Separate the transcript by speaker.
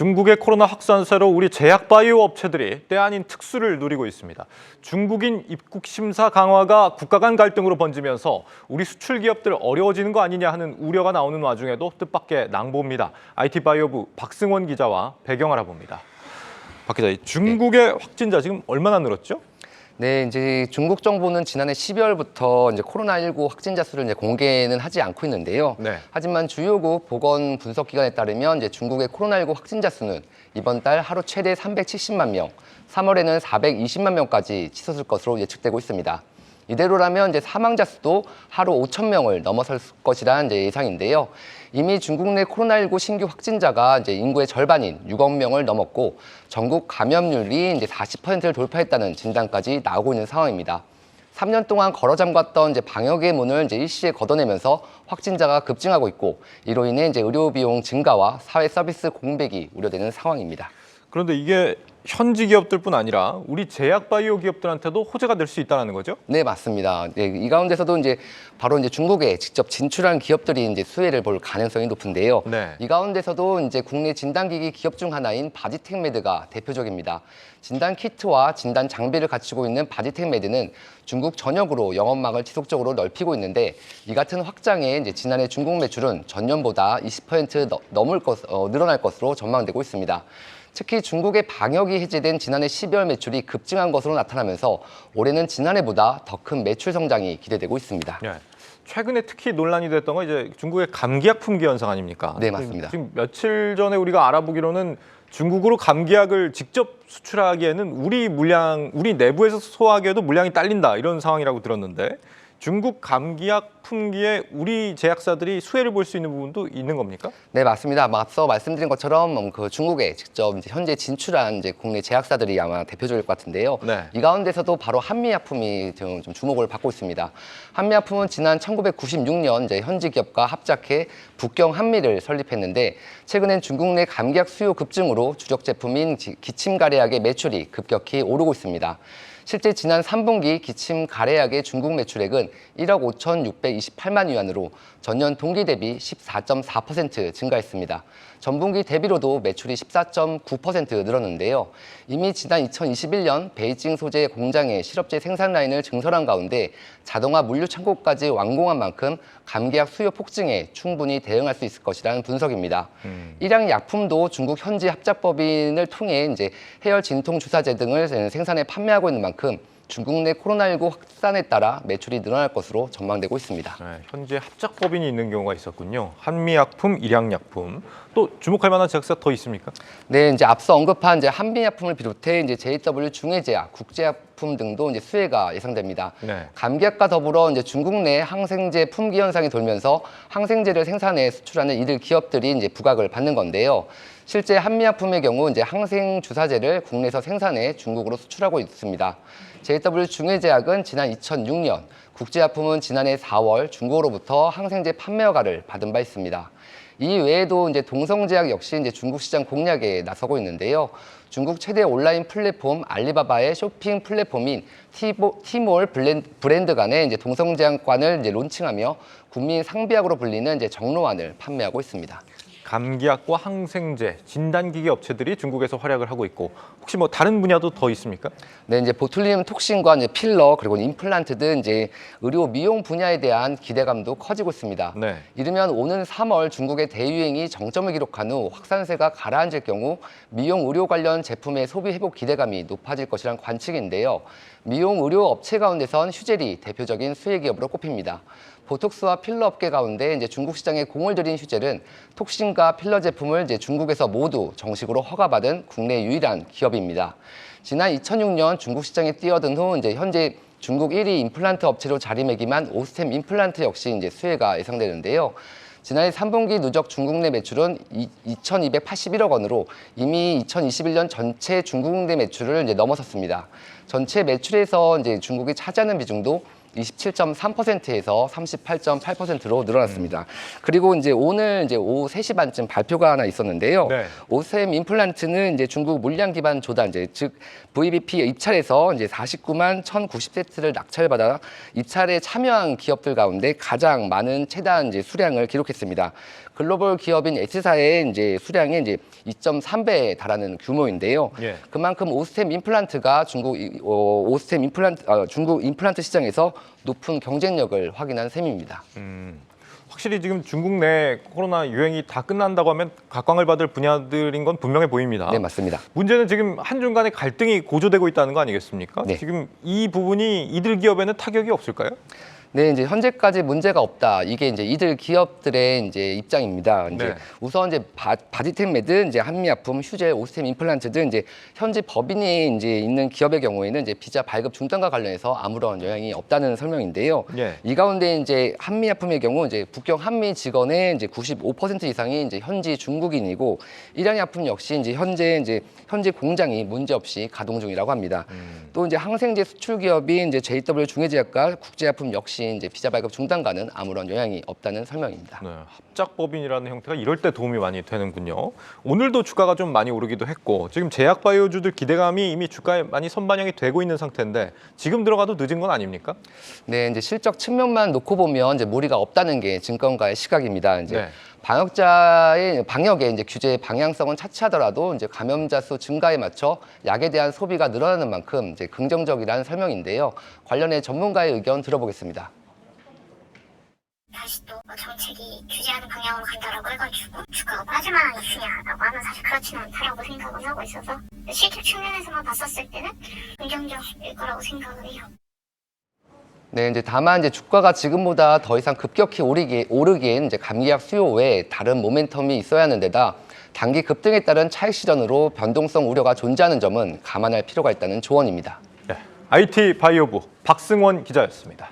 Speaker 1: 중국의 코로나 확산세로 우리 제약바이오 업체들이 때 아닌 특수를 누리고 있습니다. 중국인 입국 심사 강화가 국가 간 갈등으로 번지면서 우리 수출 기업들 어려워지는 거 아니냐 하는 우려가 나오는 와중에도 뜻밖의 낭보입니다. IT바이오부 박승원 기자와 배경 알아봅니다. 박 기자, 중국의 확진자 지금 얼마나 늘었죠?
Speaker 2: 네, 이제 중국 정부는 지난해 12월부터 이제 코로나19 확진자 수를 이제 공개는 하지 않고 있는데요.
Speaker 1: 네.
Speaker 2: 하지만 주요국 보건 분석 기관에 따르면 이제 중국의 코로나19 확진자 수는 이번 달 하루 최대 370만 명, 3월에는 420만 명까지 치솟을 것으로 예측되고 있습니다. 이대로라면 이제 사망자 수도 하루 5천 명을 넘어설 것이라는 이제 예상인데요. 이미 중국 내 코로나19 신규 확진자가 이제 인구의 절반인 6억 명을 넘었고 전국 감염률이 이제 40%를 돌파했다는 진단까지 나오고 있는 상황입니다. 3년 동안 걸어 잠갔던 이제 방역의 문을 이제 일시에 걷어내면서 확진자가 급증하고 있고 이로 인해 이제 의료 비용 증가와 사회 서비스 공백이 우려되는 상황입니다.
Speaker 1: 그런데 이게 현지 기업들뿐 아니라 우리 제약 바이오 기업들한테도 호재가 될 수 있다는 거죠?
Speaker 2: 네, 맞습니다. 네, 이 가운데서도 이제 바로 이제 중국에 직접 진출한 기업들이 이제 수혜를 볼 가능성이 높은데요.
Speaker 1: 네.
Speaker 2: 이 가운데서도 이제 국내 진단기기 기업 중 하나인 바디텍메드가 대표적입니다. 진단 키트와 진단 장비를 갖추고 있는 바디텍메드는 중국 전역으로 영업망을 지속적으로 넓히고 있는데 이 같은 확장에 이제 지난해 중국 매출은 전년보다 20% 늘어날 것으로 전망되고 있습니다. 특히 중국의 방역이 해제된 지난해 12월 매출이 급증한 것으로 나타나면서 올해는 지난해보다 더 큰 매출 성장이 기대되고 있습니다.
Speaker 1: 네. 최근에 특히 논란이 됐던 건 이제 중국의 감기약 품귀 현상 아닙니까?
Speaker 2: 네, 맞습니다.
Speaker 1: 지금 며칠 전에 우리가 알아보기로는 중국으로 감기약을 직접 수출하기에는 우리 내부에서 소화하기에도 물량이 딸린다 이런 상황이라고 들었는데 중국 감기약 품귀에 우리 제약사들이 수혜를 볼 수 있는 부분도 있는 겁니까?
Speaker 2: 네, 맞습니다. 앞서 말씀드린 것처럼 그 중국에 직접 이제 현재 진출한 이제 국내 제약사들이 아마 대표적일 것 같은데요.
Speaker 1: 네.
Speaker 2: 이 가운데서도 바로 한미약품이 좀 주목을 받고 있습니다. 한미약품은 지난 1996년 이제 현지 기업과 합작해 북경 한미를 설립했는데 최근엔 중국 내 감기약 수요 급증으로 주력 제품인 기침 가래약의 매출이 급격히 오르고 있습니다. 실제 지난 3분기 기침 가래약의 중국 매출액은 1억 5,628만 위안으로 전년 동기 대비 14.4% 증가했습니다. 전분기 대비로도 매출이 14.9% 늘었는데요. 이미 지난 2021년 베이징 소재 공장에 실업체 생산 라인을 증설한 가운데 자동화 물류 창고까지 완공한 만큼 감기약 수요 폭증에 충분히 대응할 수 있을 것이라는 분석입니다. 일양 약품도 중국 현지 합작법인을 통해 이제 해열 진통 주사제 등을 생산해 판매하고 있는 만큼 중국 내 코로나19 확산에 따라 매출이 늘어날 것으로 전망되고 있습니다.
Speaker 1: 네, 현재 합작법인이 있는 경우가 있었군요. 한미약품, 일양약품. 또 주목할 만한 제약사 더 있습니까?
Speaker 2: 네, 이제 앞서 언급한 이제 한미약품을 비롯해 이제 JW 중해제약, 국제약품 등도 이제 수혜가 예상됩니다.
Speaker 1: 네.
Speaker 2: 감기약과 더불어 이제 중국 내 항생제 품귀 현상이 돌면서 항생제를 생산해 수출하는 이들 기업들이 이제 부각을 받는 건데요. 실제 한미약품의 경우 이제 항생 주사제를 국내에서 생산해 중국으로 수출하고 있습니다. JW 중해제약은 지난 2006년, 국제약품은 지난해 4월 중국으로부터 항생제 판매 허가를 받은 바 있습니다. 이 외에도 이제 동성제약 역시 이제 중국 시장 공략에 나서고 있는데요. 중국 최대 온라인 플랫폼 알리바바의 쇼핑 플랫폼인 티몰 브랜드 간의 이제 동성제약관을 이제 론칭하며 국민 상비약으로 불리는 이제 정로환을 판매하고 있습니다.
Speaker 1: 감기약과 항생제, 진단기기 업체들이 중국에서 활약을 하고 있고 혹시 뭐 다른 분야도 더 있습니까?
Speaker 2: 네, 이제 보툴리눔 톡신과 이제 필러 그리고 임플란트 등 이제 의료 미용 분야에 대한 기대감도 커지고 있습니다.
Speaker 1: 네.
Speaker 2: 이르면 오는 3월 중국의 대유행이 정점을 기록한 후 확산세가 가라앉을 경우 미용 의료 관련 제품의 소비 회복 기대감이 높아질 것이란 관측인데요. 미용 의료 업체 가운데선 휴젤이 대표적인 수혜 기업으로 꼽힙니다. 보톡스와 필러 업계 가운데 이제 중국 시장에 공을 들인 휴젤은 톡신과 필러 제품을 이제 중국에서 모두 정식으로 허가받은 국내 유일한 기업입니다. 지난 2006년 중국 시장에 뛰어든 후 이제 현재 중국 1위 임플란트 업체로 자리매김한 오스템 임플란트 역시 이제 수혜가 예상되는데요. 지난해 3분기 누적 중국 내 매출은 2,281억 원으로 이미 2021년 전체 중국 내 매출을 이제 넘어섰습니다. 전체 매출에서 이제 중국이 차지하는 비중도 27.3%에서 38.8%로 늘어났습니다. 그리고 이제 오늘 이제 오후 3시 반쯤 발표가 하나 있었는데요.
Speaker 1: 네.
Speaker 2: 오셈 임플란트는 이제 중국 물량 기반 조달, 이제 즉 VBP 입찰에서 이제 49만 1,090세트를 낙찰받아 입찰에 참여한 기업들 가운데 가장 많은 최단 이제 수량을 기록했습니다. 글로벌 기업인 S사의 이제 수량이 이제 2.3배에 달하는 규모인데요.
Speaker 1: 예.
Speaker 2: 그만큼 오스템 임플란트가 중국 중국 임플란트 시장에서 높은 경쟁력을 확인한 셈입니다.
Speaker 1: 확실히 지금 중국 내 코로나 유행이 다 끝난다고 하면 각광을 받을 분야들인 건 분명해 보입니다.
Speaker 2: 네, 맞습니다.
Speaker 1: 문제는 지금 한중 간의 갈등이 고조되고 있다는 거 아니겠습니까?
Speaker 2: 네.
Speaker 1: 지금 이 부분이 이들 기업에는 타격이 없을까요?
Speaker 2: 네, 이제 현재까지 문제가 없다. 이게 이제 이들 기업들의 이제 입장입니다. 이제
Speaker 1: 네.
Speaker 2: 우선 이제 바디템 매드, 이제 한미약품, 휴젤, 오스템 임플란트 등 이제 현지 법인이 이제 있는 기업의 경우에는 이제 비자 발급 중단과 관련해서 아무런 영향이 없다는 설명인데요.
Speaker 1: 예.
Speaker 2: 이 가운데 이제 한미약품의 경우 이제 북경 한미 직원의 이제 95% 이상이 이제 현지 중국인이고 일양약품 역시 이제 현재 공장이 문제 없이 가동 중이라고 합니다. 또 이제 항생제 수출 기업인 이제 JW 중해제약과 국제약품 역시 이제 비자 발급 중단과는 아무런 영향이 없다는 설명입니다.
Speaker 1: 네, 합작법인이라는 형태가 이럴 때 도움이 많이 되는군요. 오늘도 주가가 좀 많이 오르기도 했고 지금 제약바이오주들 기대감이 이미 주가에 많이 선반영이 되고 있는 상태인데 지금 들어가도 늦은 건 아닙니까?
Speaker 2: 네, 이제 실적 측면만 놓고 보면 이제 무리가 없다는 게 증권가의 시각입니다. 이제
Speaker 1: 네.
Speaker 2: 방역의 이제 규제의 방향성은 차치하더라도 이제 감염자 수 증가에 맞춰 약에 대한 소비가 늘어나는 만큼 이제 긍정적이라는 설명인데요. 관련해 전문가의 의견 들어보겠습니다.
Speaker 3: 다시 또 정책이 규제하는 방향으로 간다라고 해가지고 주가가 빠질 만한 이슈냐라고 하면 사실 그렇지는 않다라고 생각을 하고 있어서 실적 측면에서만 봤었을 때는 긍정적일 거라고 생각을 해요.
Speaker 2: 네, 이제 다만 이제 주가가 지금보다 더 이상 급격히 오르기엔 이제 감기약 수요 외에 다른 모멘텀이 있어야 하는 데다 단기 급등에 따른 차익 실현으로 변동성 우려가 존재하는 점은 감안할 필요가 있다는 조언입니다.
Speaker 1: 네, IT 바이오부 박승원 기자였습니다.